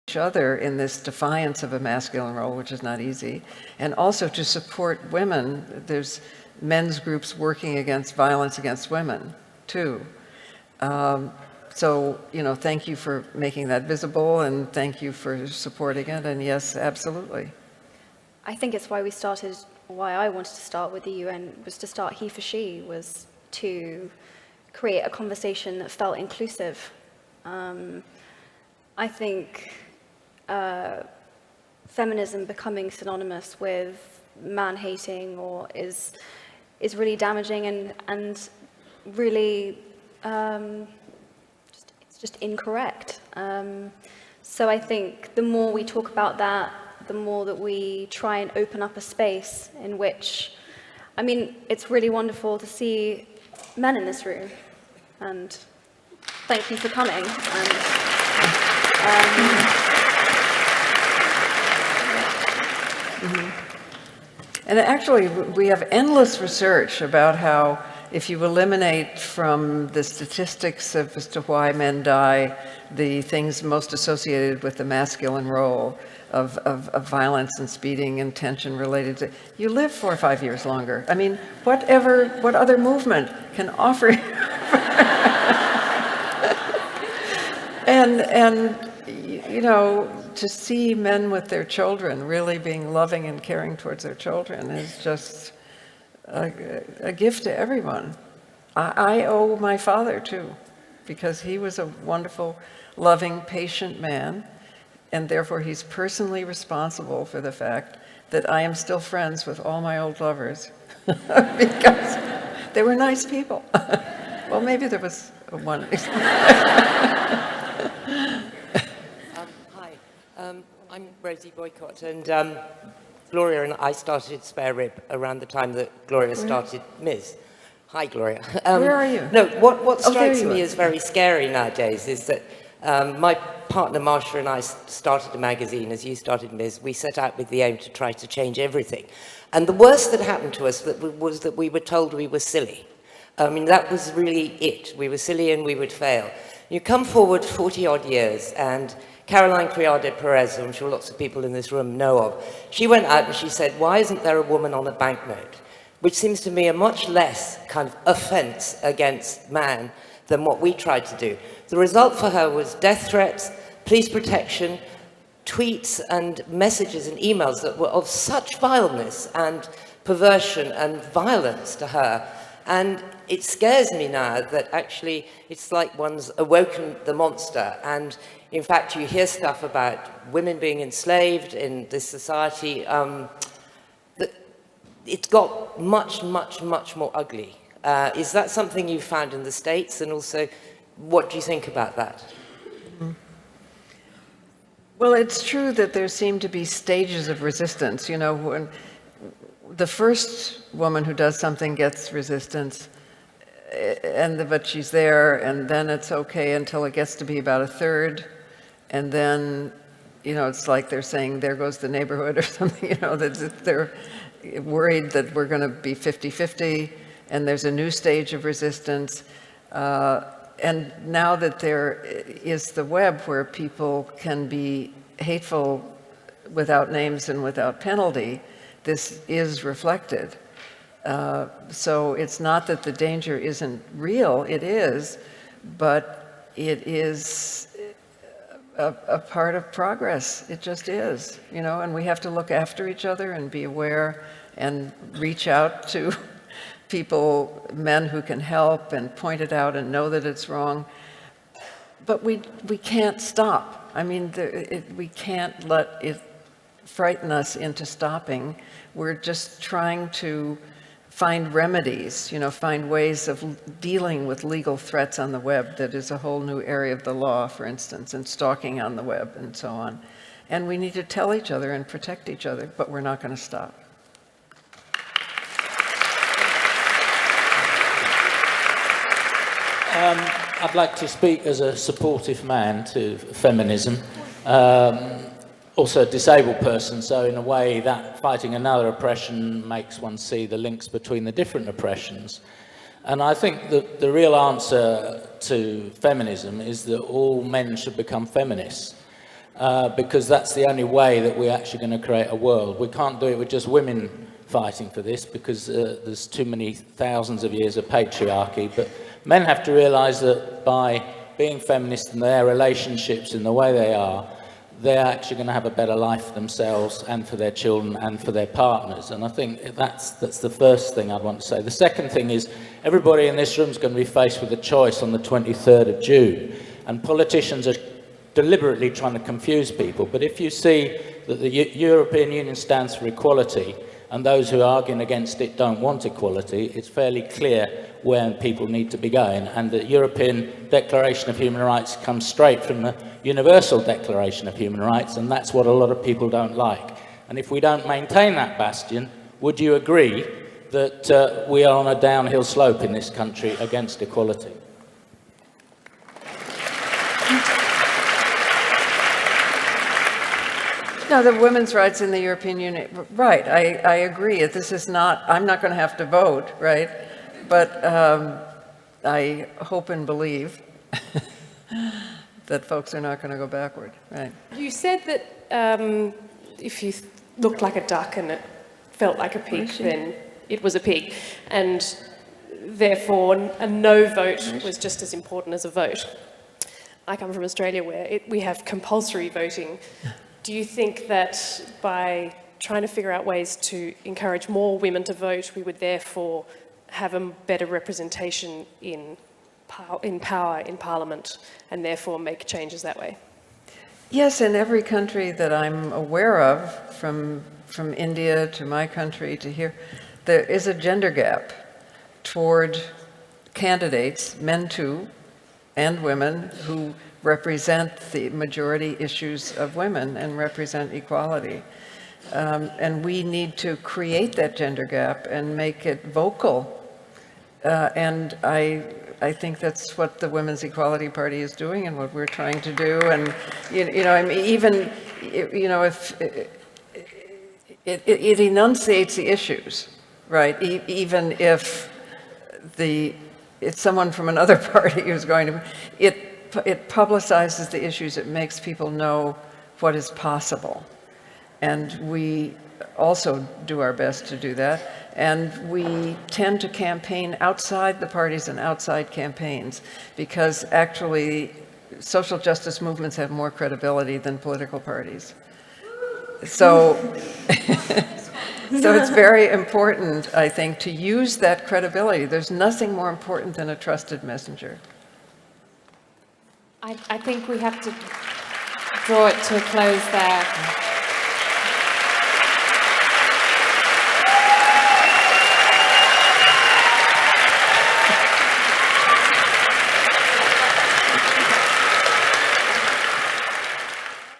each other in this defiance of a masculine role, which is not easy, and also to support women. There's men's groups working against violence against women, too. So, thank you for making that visible, and thank you for supporting it, and yes, absolutely. I think it's why I wanted to start with the UN, was to start He for She, was to create a conversation that felt inclusive. I think feminism becoming synonymous with man-hating is really damaging and really it's just incorrect. So I think the more we talk about that, the more that we try and open up a space in which, it's really wonderful to see men in this room, and thank you for coming. And actually, we have endless research about how if you eliminate from the statistics as to why men die, the things most associated with the masculine role of violence and speeding and tension related to, you live 4 or 5 years longer. What other movement can offer you? and to see men with their children really being loving and caring towards their children is just a gift to everyone. I owe my father too, because he was a wonderful, loving, patient man, and therefore he's personally responsible for the fact that I am still friends with all my old lovers because they were nice people. Well, maybe there was one. Hi, I'm Rosie Boycott, and Gloria and I started Spare Rib around the time that Gloria started Ms. Hi, Gloria. Where are you? No, what strikes me as very scary nowadays is that my partner Marsha and I started a magazine, as you started Ms. We set out with the aim to try to change everything. And the worst that happened to us was that we were told we were silly. That was really it. We were silly and we would fail. You come forward 40-odd years, and Caroline Criado Perez, who I'm sure lots of people in this room know of, she went out and she said, why isn't there a woman on a banknote? Which seems to me a much less kind of offense against man than what we tried to do. The result for her was death threats, police protection, tweets and messages and emails that were of such vileness and perversion and violence to her. And it scares me now that actually it's like one's awoken the monster. And in fact, you hear stuff about women being enslaved in this society. It's got much, much, much more ugly. Is that something you found in the States? And also, what do you think about that? Well, it's true that there seem to be stages of resistance. When the first woman who does something gets resistance, but she's there, and then it's okay until it gets to be about a third, and then, it's like they're saying, there goes the neighborhood or something, that they're worried that we're going to be 50-50, and there's a new stage of resistance. And now that there is the web where people can be hateful without names and without penalty, this is reflected. So it's not that the danger isn't real, it is, but it is a part of progress. It just is, and we have to look after each other and be aware and reach out to people, men who can help and point it out and know that it's wrong. But we can't stop. We can't let it frighten us into stopping. We're just trying to find remedies, find ways of dealing with legal threats on the web. That is a whole new area of the law, for instance, and stalking on the web and so on. And we need to tell each other and protect each other, but we're not going to stop. I'd like to speak as a supportive man to feminism, also a disabled person, so in a way that fighting another oppression makes one see the links between the different oppressions. And I think that the real answer to feminism is that all men should become feminists. because that's the only way that we're actually going to create a world. We can't do it with just women fighting for this, because there's too many thousands of years of patriarchy. But men have to realise that by being feminist in their relationships in the way they are, they're actually going to have a better life for themselves and for their children and for their partners. And I think that's the first thing I'd want to say. The second thing is, everybody in this room is going to be faced with a choice on the 23rd of June, and politicians are deliberately trying to confuse people. But if you see that the European Union stands for equality, and those who are arguing against it don't want equality, it's fairly clear where people need to be going. And the European Declaration of Human Rights comes straight from the Universal Declaration of Human Rights, and that's what a lot of people don't like. And if we don't maintain that bastion, would you agree that we are on a downhill slope in this country against equality? No, the women's rights in the European Union, right, I agree. This is not, I'm not going to have to vote, right? But I hope and believe that folks are not going to go backward, right? You said that if you looked like a duck and it felt like a pig, then it was a pig. And therefore, a no vote was just as important as a vote. I come from Australia, where we have compulsory voting. Do you think that by trying to figure out ways to encourage more women to vote, we would therefore have a better representation in power in Parliament, and therefore make changes that way? Yes, in every country that I'm aware of, from India to my country to here, there is a gender gap toward candidates, men too, and women, who represent the majority issues of women and represent equality. And we need to create that gender gap and make it vocal. And I think that's what the Women's Equality Party is doing and what we're trying to do. And, you know, I mean, even, you know, if it enunciates the issues, right? Even if it's someone from another party who's going to, it publicizes the issues. It makes people know what is possible. And we also do our best to do that. And we tend to campaign outside the parties and outside campaigns, because actually social justice movements have more credibility than political parties. So, so it's very important, I think, to use that credibility. There's nothing more important than a trusted messenger. I think we have to draw it to a close there.